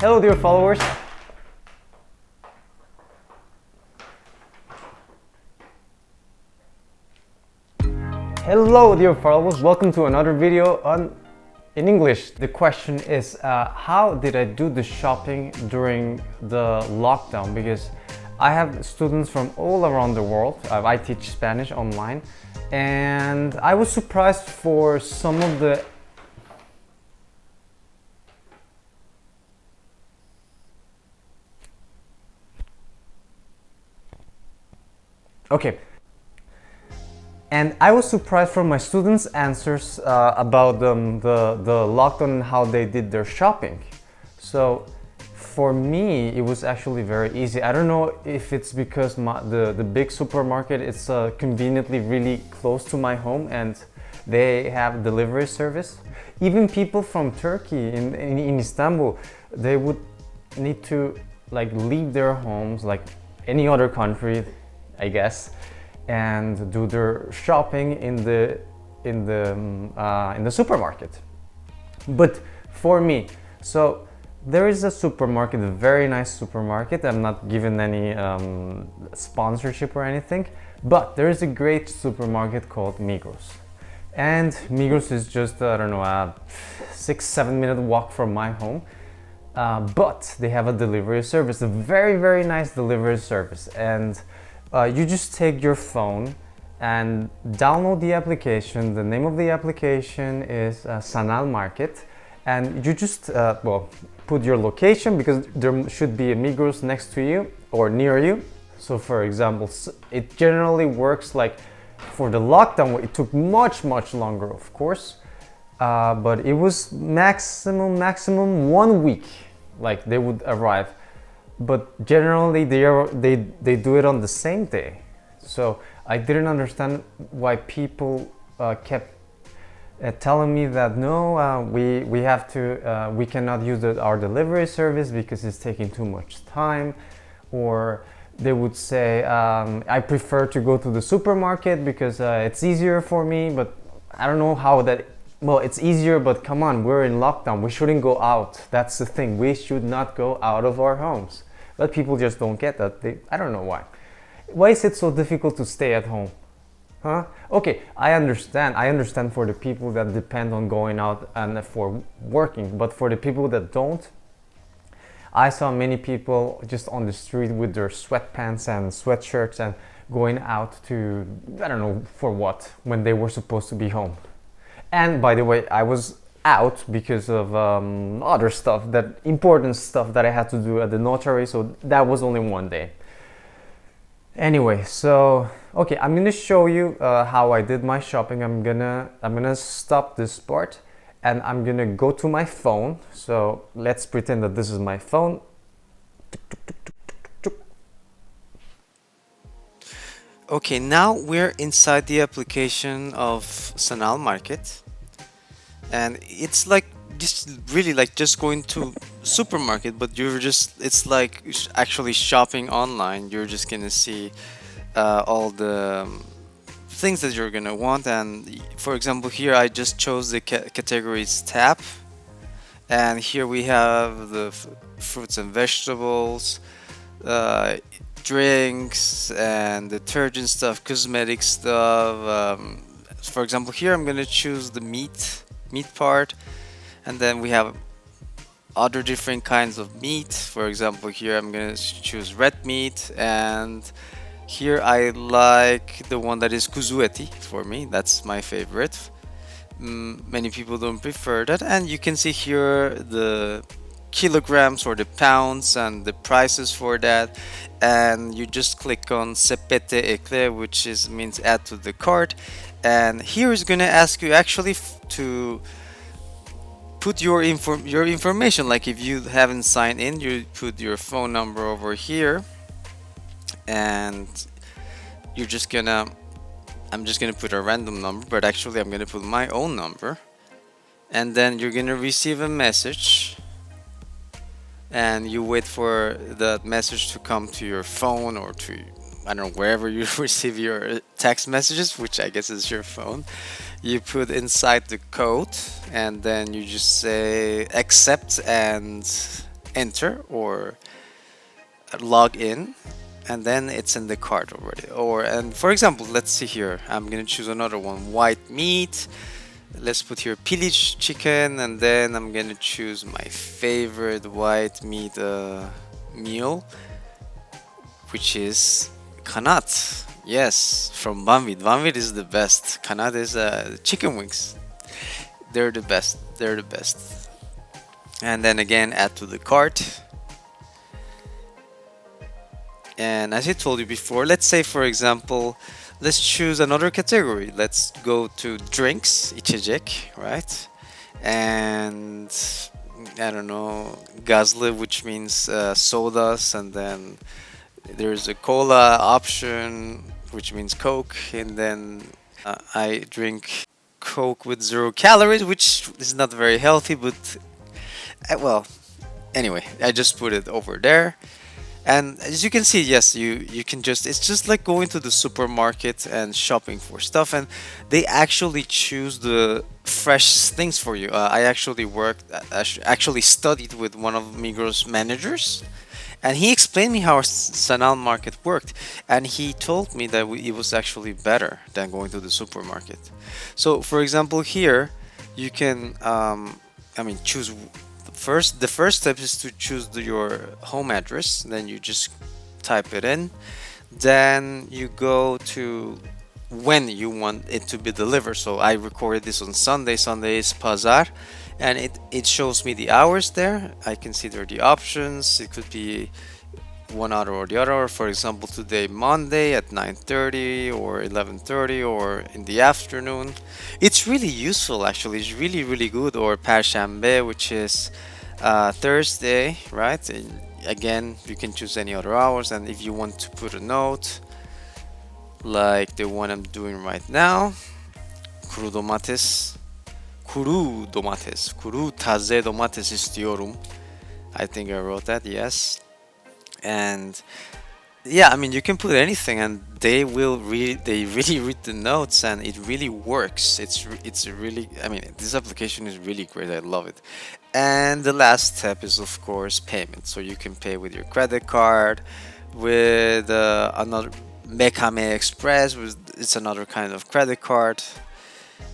Hello dear followers. Hello dear followers, welcome to another video in English. The question is how did I do the shopping during the lockdown? Because I have students from all around the world. I teach Spanish online and I was surprised for some of the Okay. And I was surprised from my students' answers about the lockdown and how they did their shopping. So for me, it was actually very easy. I don't know if it's because the big supermarket is conveniently really close to my home and they have delivery service. Even people from Turkey in Istanbul, they would need to like leave their homes like any other country, I guess, and do their shopping in the supermarket. But for me, so there is a supermarket, a very nice supermarket. I'm not giving any sponsorship or anything, but there is a great supermarket called Migros. And Migros is just, I don't know, a 6-7 minute walk from my home. But they have a delivery service, a very nice delivery service. And you just take your phone and download the application. The name of the application is Sanal Market, and you just put your location because there should be a Migros next to you or near you. So for example, it generally works like for the lockdown. It took much longer, of course, but it was maximum 1 week. Like they would arrive. But generally they do it on the same day. So I didn't understand why people kept telling me that no, we have to we cannot use our delivery service because it's taking too much time, or they would say I prefer to go to the supermarket because it's easier for me. But I don't know how that. Well, it's easier, but come on, we're in lockdown. We shouldn't go out. That's the thing. We should not go out of our homes. But people just don't get that. I don't know why. Why is it so difficult to stay at home? Huh? Okay, I understand. I understand for the people that depend on going out and for working. But for the people that don't, I saw many people just on the street with their sweatpants and sweatshirts and going out to, I don't know for what, when they were supposed to be home. And by the way, I was out because of other stuff, that important stuff that I had to do at the notary, so that was only one day. Anyway, so okay, I'm gonna show you how I did my shopping. I'm gonna stop this part and I'm gonna go to my phone. So let's pretend that this is my phone. Okay, now we're inside the application of Sanal Market, and it's like just really like just going to supermarket, but it's like actually shopping online. You're just gonna see all the things that you're gonna want, and for example here I just chose the categories tab, and here we have the fruits and vegetables, drinks and detergent stuff, cosmetic stuff. For example, here I'm gonna choose the meat part, and then we have other different kinds of meat. For example, here I'm gonna choose red meat, and here I like the one that is kuzu eti. For me, that's my favorite. Many people don't prefer that, and you can see here the kilograms or the pounds and the prices for that, and you just click on sepete ekle, which means add to the cart, and here is gonna ask you actually to put your information. Like if you haven't signed in, you put your phone number over here, and I'm just gonna put a random number, but actually I'm gonna put my own number, and then you're gonna receive a message, and you wait for that message to come to your phone or to, I don't know, wherever you receive your text messages, which I guess is your phone. You put inside the code, and then you just say accept and enter or log in, and then it's in the cart already. And for example, let's see here, I'm gonna choose another one, white meat. Let's put here piliç chicken, and then I'm gonna choose my favorite white meat meal, which is kanat. Yes, from Banvit. Banvit is the best. Kanat is chicken wings. They're the best. They're the best. And then again, add to the cart. And as I told you before, let's say for example, let's choose another category. Let's go to drinks, içecek, right? And I don't know, gazlı, which means sodas, and then there's a cola option, which means Coke, and then I drink Coke with 0 calories, which is not very healthy, but well, anyway, I just put it over there. And as you can see, yes, you can just, it's just like going to the supermarket and shopping for stuff, and they actually choose the fresh things for you. I actually actually studied with one of Migros managers, and he explained me how Sanal market worked, and he told me that it was actually better than going to the supermarket. So for example here, you can choose the first step is to choose your home address. Then you just type it in, then you go to when you want it to be delivered. So I recorded this on Sunday. Sunday is Pazar, and it shows me the hours there. I can see there the options. It could be one hour or the other. For example, today Monday at 9:30 or 11:30 or in the afternoon. It's really useful actually. It's really good. Or Perşembe, which is Thursday, right? And again, you can choose any other hours, and if you want to put a note like the one I'm doing right now, kuru domates, kuru taze domates istiyorum. I think I wrote that, yes. And yeah, I mean, you can put anything, and they really read the notes, and it really works. It's really, I mean, this application is really great. I love it. And the last step is of course payment. So you can pay with your credit card, with another Mekame Express, it's another kind of credit card.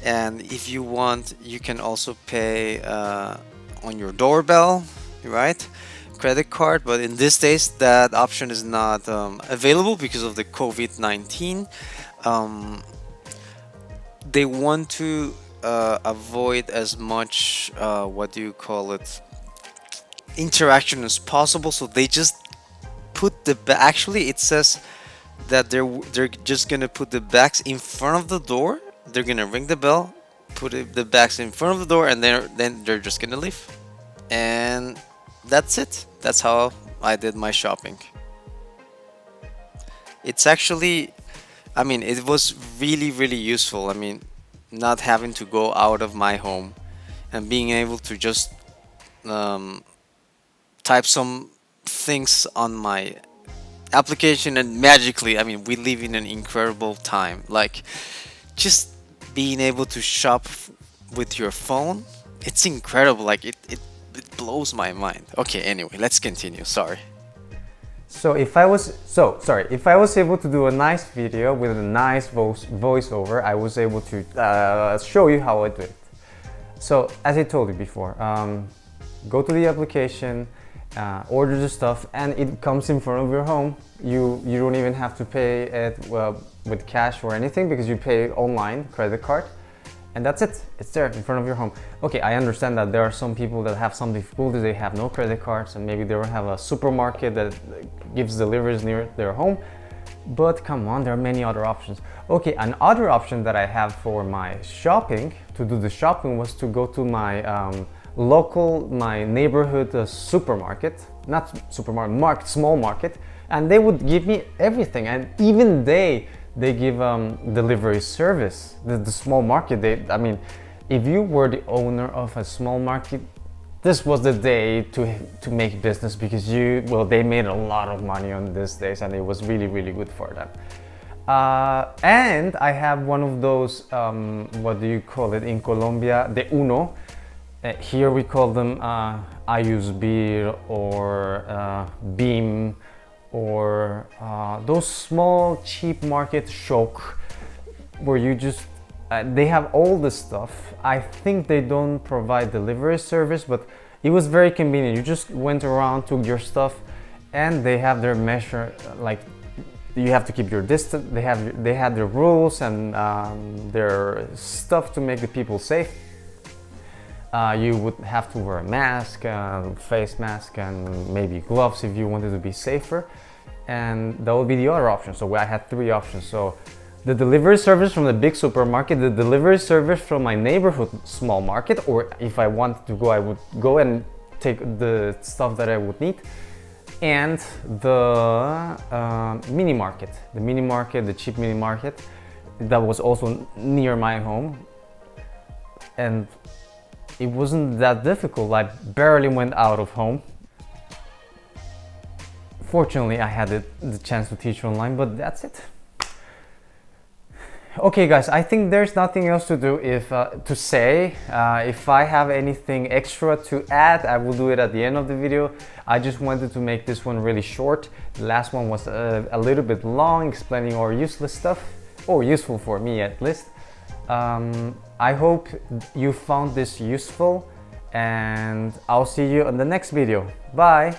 And if you want, you can also pay on your doorbell, right? Credit card, but in these days that option is not available because of the COVID-19. They want to avoid as much what do you call it, interaction as possible, so they just put actually it says that they're just gonna put the bags in front of the door. They're gonna ring the bell, put the bags in front of the door, and then they're just gonna leave, and that's it. That's how I did my shopping. It's actually, I mean, it was really useful. I mean, not having to go out of my home and being able to just type some things on my application, and magically, I mean, we live in an incredible time. Like, just being able to shop with your phone, it's incredible. Like, it blows my mind. Okay, anyway, let's continue. Sorry. So if I was able to do a nice video with a nice voiceover, I was able to show you how I do it. So as I told you before, go to the application, order the stuff, and it comes in front of your home. You don't even have to pay it with cash or anything, because you pay online, credit card, and that's it. It's there in front of your home. Okay, I understand that there are some people that have some difficulties. They have no credit cards, and maybe they don't have a supermarket that gives deliveries near their home. But come on, there are many other options. Okay, another option that I have for my shopping, to do the shopping, was to go to my my neighborhood supermarket, not supermarket, small market, and they would give me everything. And even they give delivery service. The small market, I mean, if you were the owner of a small market, this was the day to make business, because they made a lot of money on these days, and it was really good for them. And I have one of those, what do you call it in Colombia, de uno. Here we call them iusb or beam, or those small cheap market shop where you just they have all the stuff. I think they don't provide delivery service, but it was very convenient. You just went around, took your stuff, and they have their measure, like you have to keep your distance. They had their rules and their stuff to make the people safe. You would have to wear a mask, face mask, and maybe gloves if you wanted to be safer. And that would be the other option. So I had three options. So the delivery service from the big supermarket, the delivery service from my neighborhood small market, or if I wanted to go, I would go and take the stuff that I would need, and the mini market, the cheap mini market that was also near my home. And it wasn't that difficult. I barely went out of home. Fortunately, I had the chance to teach online, but that's it. Okay guys, I think there's nothing else to do to say. If I have anything extra to add, I will do it at the end of the video. I just wanted to make this one really short. The last one was a little bit long, explaining all useless stuff, or useful for me at least. I hope you found this useful, and I'll see you on the next video. Bye!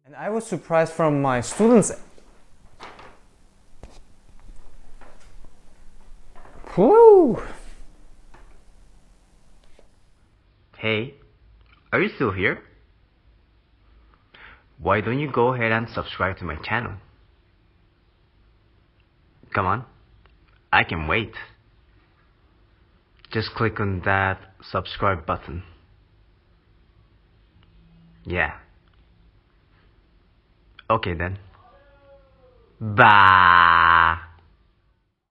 And I was surprised from my students. Woo! Hey, are you still here? Why don't you go ahead and subscribe to my channel? Come on, I can wait. Just click on that subscribe button. Yeah. Okay then. Bye.